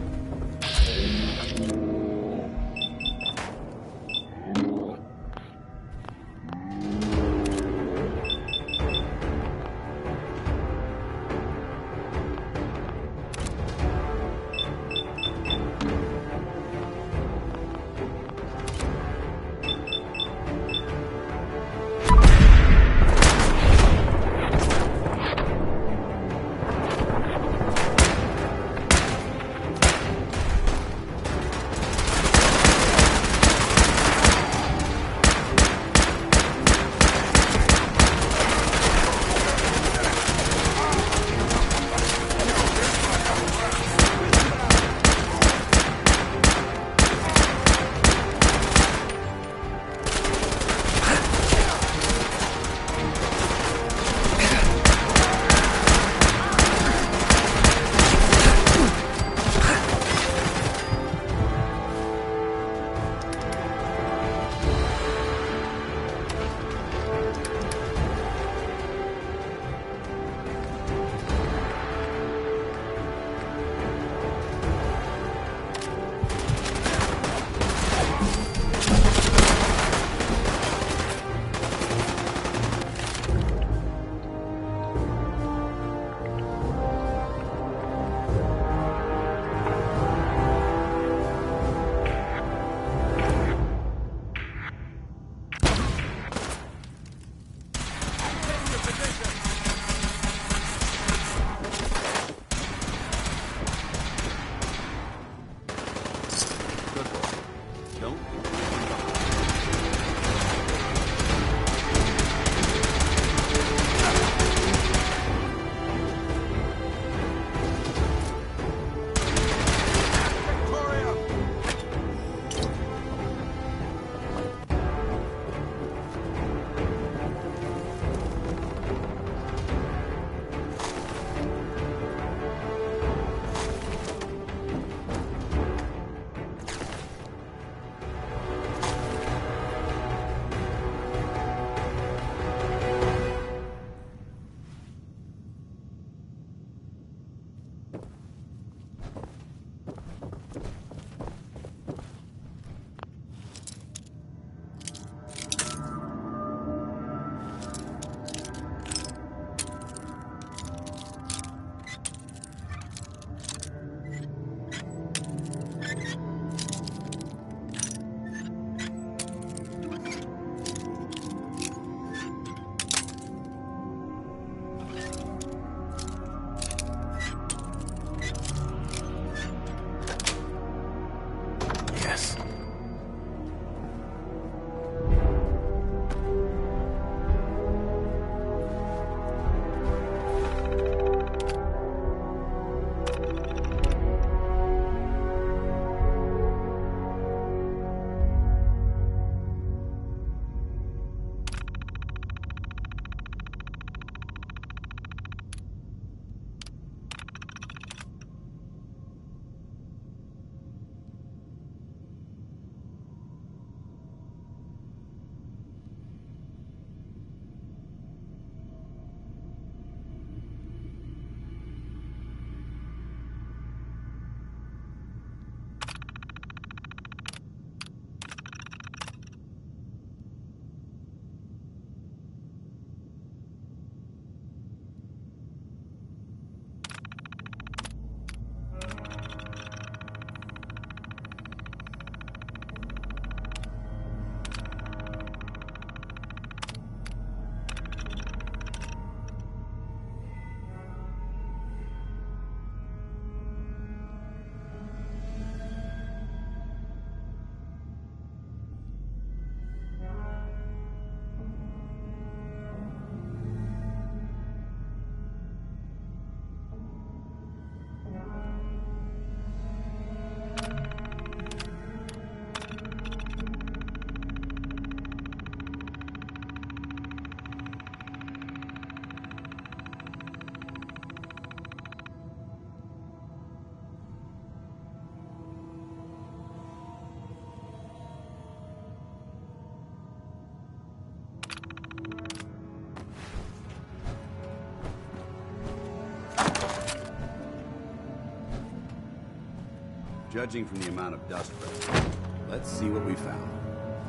Judging from the amount of dust present, let's see what we found.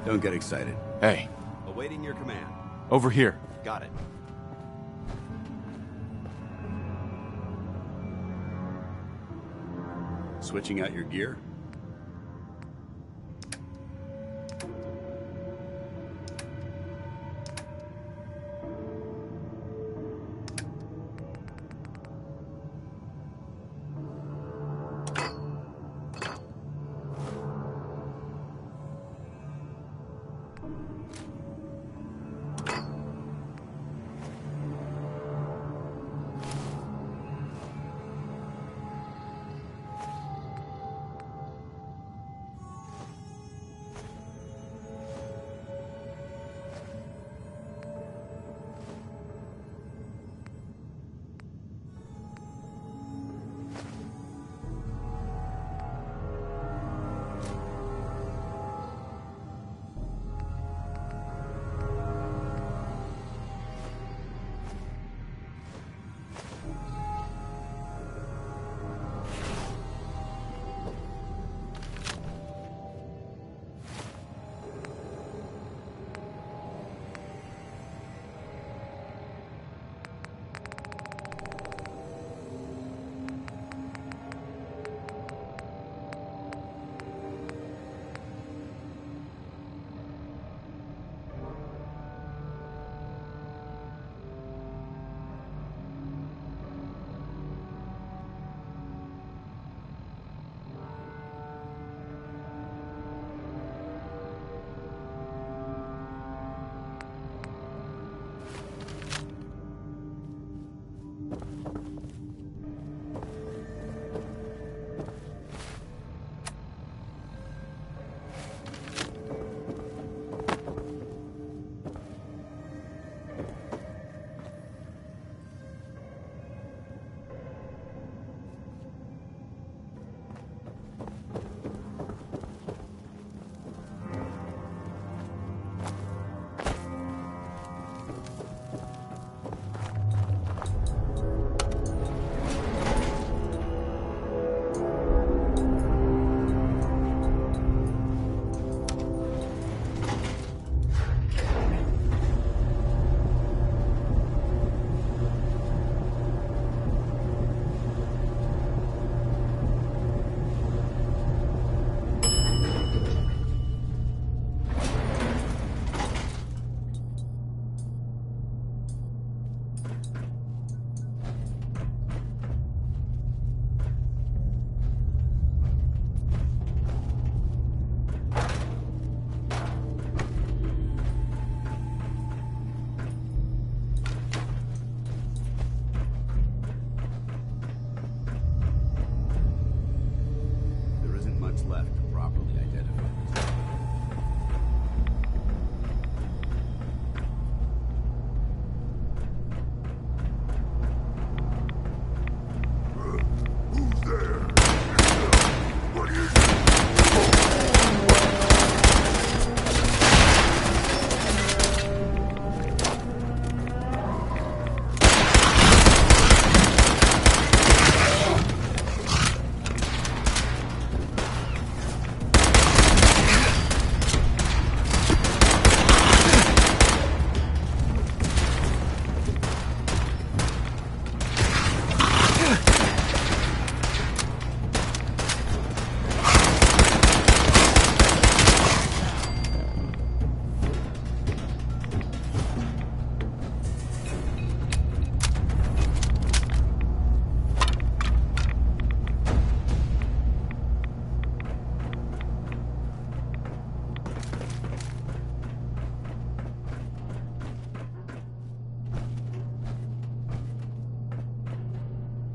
Don't get excited. Hey. Awaiting your command. Over here. Got it. Switching out your gear?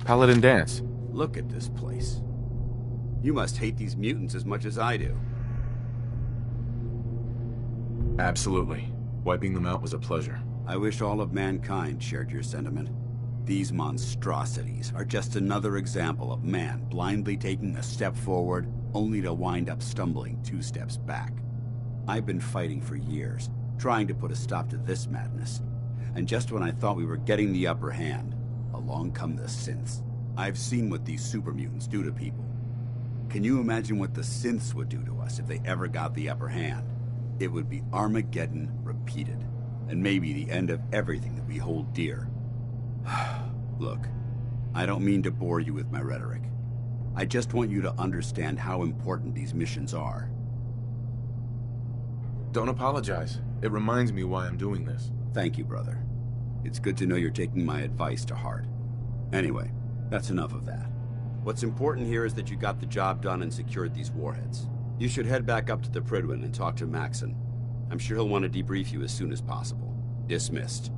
Paladin Danse. Look at this place. You must hate these mutants as much as I do. Absolutely. Wiping them out was a pleasure. I wish all of mankind shared your sentiment. These monstrosities are just another example of man blindly taking a step forward, only to wind up stumbling 2 steps back. I've been fighting for years, trying to put a stop to this madness. And just when I thought we were getting the upper hand, along come the synths. I've seen what these super mutants do to people. Can you imagine what the synths would do to us if they ever got the upper hand? It would be Armageddon repeated, and maybe the end of everything that we hold dear. Look, I don't mean to bore you with my rhetoric. I just want you to understand how important these missions are. Don't apologize. It reminds me why I'm doing this. Thank you, brother. It's good to know you're taking my advice to heart. Anyway, that's enough of that. What's important here is that you got the job done and secured these warheads. You should head back up to the Prydwen and talk to Maxson. I'm sure he'll want to debrief you as soon as possible. Dismissed.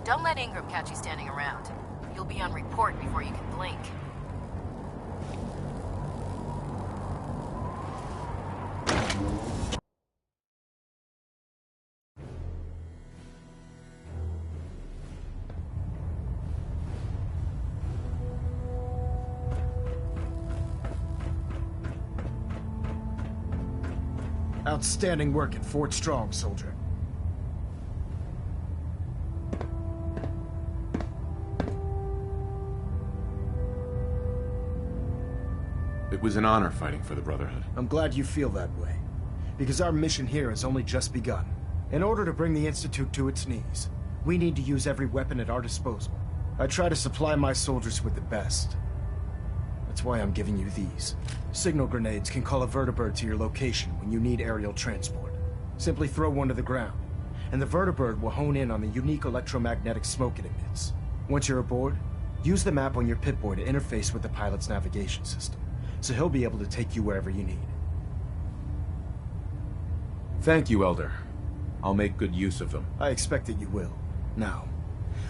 Don't let Ingram catch you standing around. You'll be on report before you can blink. Outstanding work at Fort Strong, soldier. It was an honor fighting for the Brotherhood. I'm glad you feel that way, because our mission here has only just begun. In order to bring the Institute to its knees, we need to use every weapon at our disposal. I try to supply my soldiers with the best. That's why I'm giving you these. Signal grenades can call a vertibird to your location when you need aerial transport. Simply throw one to the ground, and the vertibird will hone in on the unique electromagnetic smoke it emits. Once you're aboard, use the map on your Pip-Boy to interface with the pilot's navigation system, so he'll be able to take you wherever you need. Thank you, Elder. I'll make good use of them. I expect that you will. Now,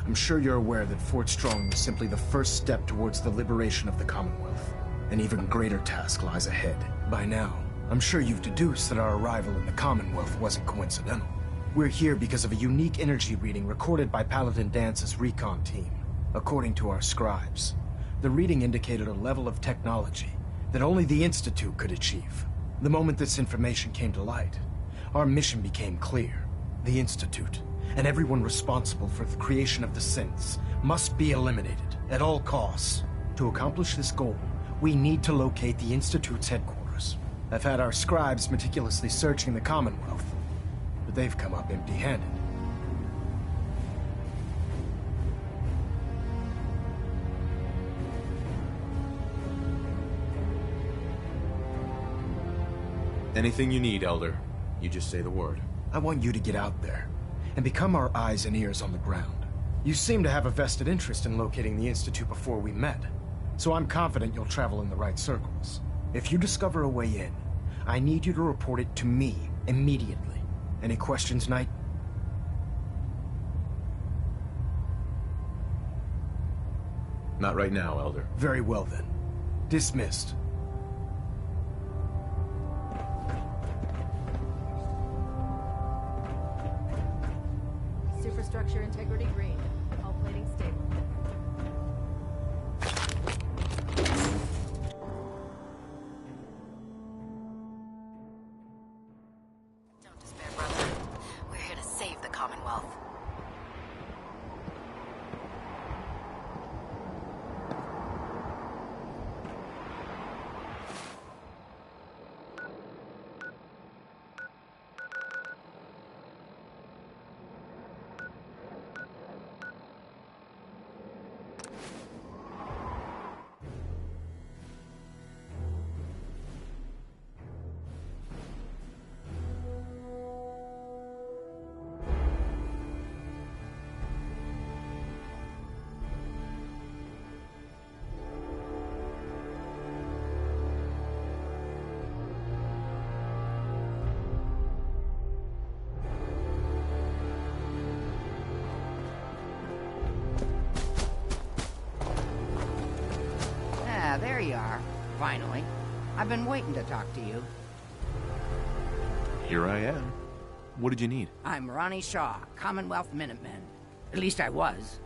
I'm sure you're aware that Fort Strong was simply the first step towards the liberation of the Commonwealth. An even greater task lies ahead. By now, I'm sure you've deduced that our arrival in the Commonwealth wasn't coincidental. We're here because of a unique energy reading recorded by Paladin Dance's recon team. According to our scribes, the reading indicated a level of technology that only the Institute could achieve. The moment this information came to light, our mission became clear. The Institute, and everyone responsible for the creation of the synths, must be eliminated at all costs. To accomplish this goal, we need to locate the Institute's headquarters. I've had our scribes meticulously searching the Commonwealth, but they've come up empty-handed. Anything you need, Elder. You just say the word. I want you to get out there and become our eyes and ears on the ground. You seem to have a vested interest in locating the Institute before we met, so I'm confident you'll travel in the right circles. If you discover a way in, I need you to report it to me immediately. Any questions, Knight? Not right now, Elder. Very well then. Dismissed. Superstructure integrity green. All plating stable. Don't despair, brother. We're here to save the Commonwealth. There you are. Finally. I've been waiting to talk to you. Here I am. What did you need? I'm Ronnie Shaw, Commonwealth Minutemen. At least I was.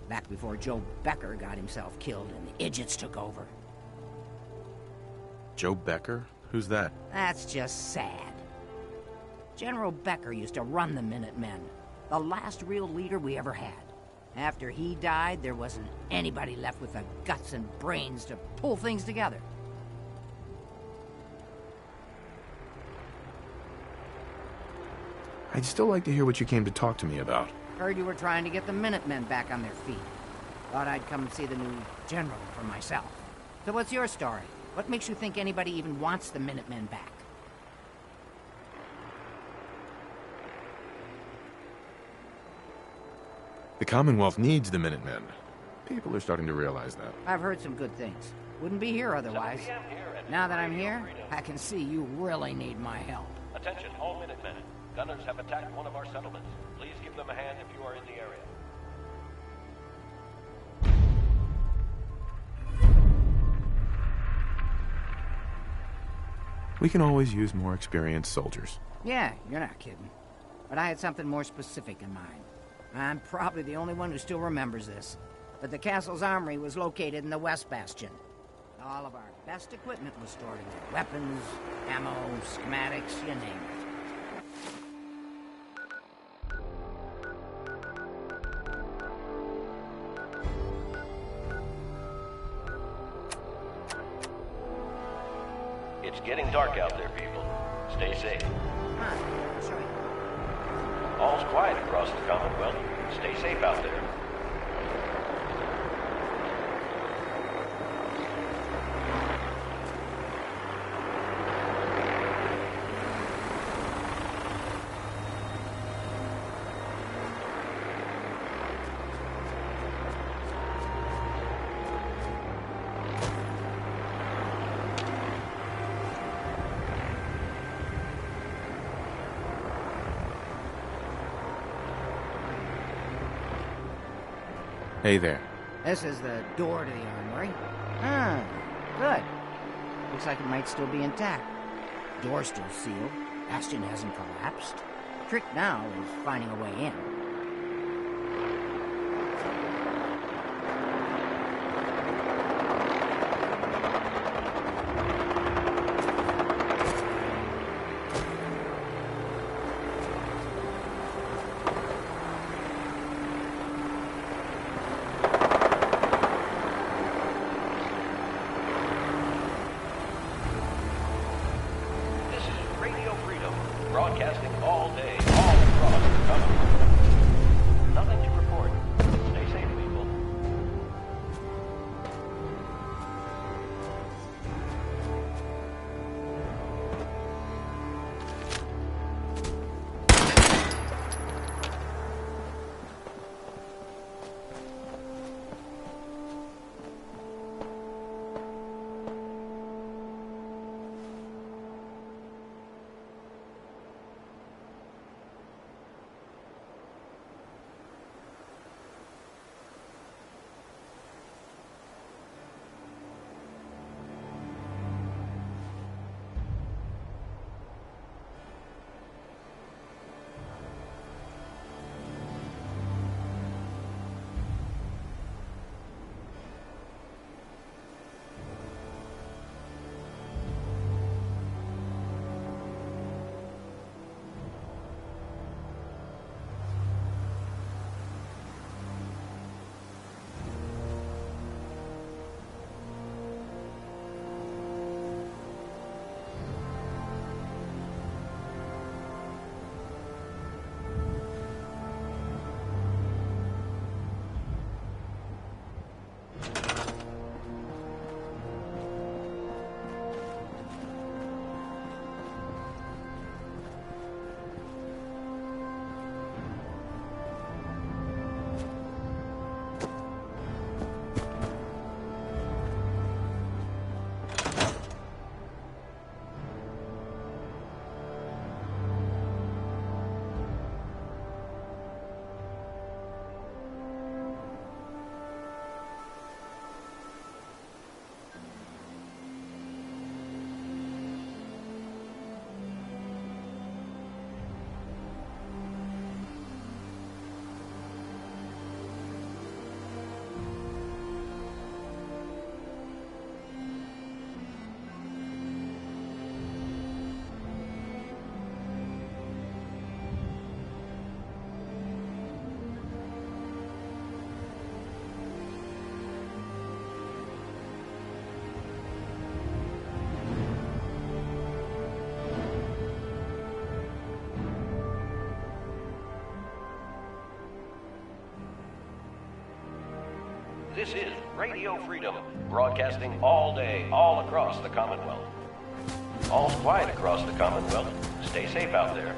Back before Joe Becker got himself killed and the idiots took over. Joe Becker? Who's that? That's just sad. General Becker used to run the Minutemen. The last real leader we ever had. After he died, there wasn't anybody left with the guts and brains to pull things together. I'd still like to hear what you came to talk to me about. Heard you were trying to get the Minutemen back on their feet. Thought I'd come see the new general for myself. So what's your story? What makes you think anybody even wants the Minutemen back? The Commonwealth needs the Minutemen. People are starting to realize that. I've heard some good things. Wouldn't be here otherwise. Now that I'm here, I can see you really need my help. Attention, all Minutemen. Gunners have attacked one of our settlements. Please give them a hand if you are in the area. We can always use more experienced soldiers. Yeah, you're not kidding. But I had something more specific in mind. I'm probably the only one who still remembers this. But the castle's armory was located in the West Bastion. All of our best equipment was stored in there. Weapons, ammo, schematics, you name it. It's getting dark out there, people. Stay safe. Sorry. All's quiet across the Commonwealth. Stay safe out there. Hey there. This is the door to the armory. Ah, good. Looks like it might still be intact. Door's still sealed. Bastion hasn't collapsed. Trick now is finding a way in. Broadcasting all day, all across the Commonwealth. This is Radio Freedom, broadcasting all day, all across the Commonwealth. All's quiet across the Commonwealth. Stay safe out there.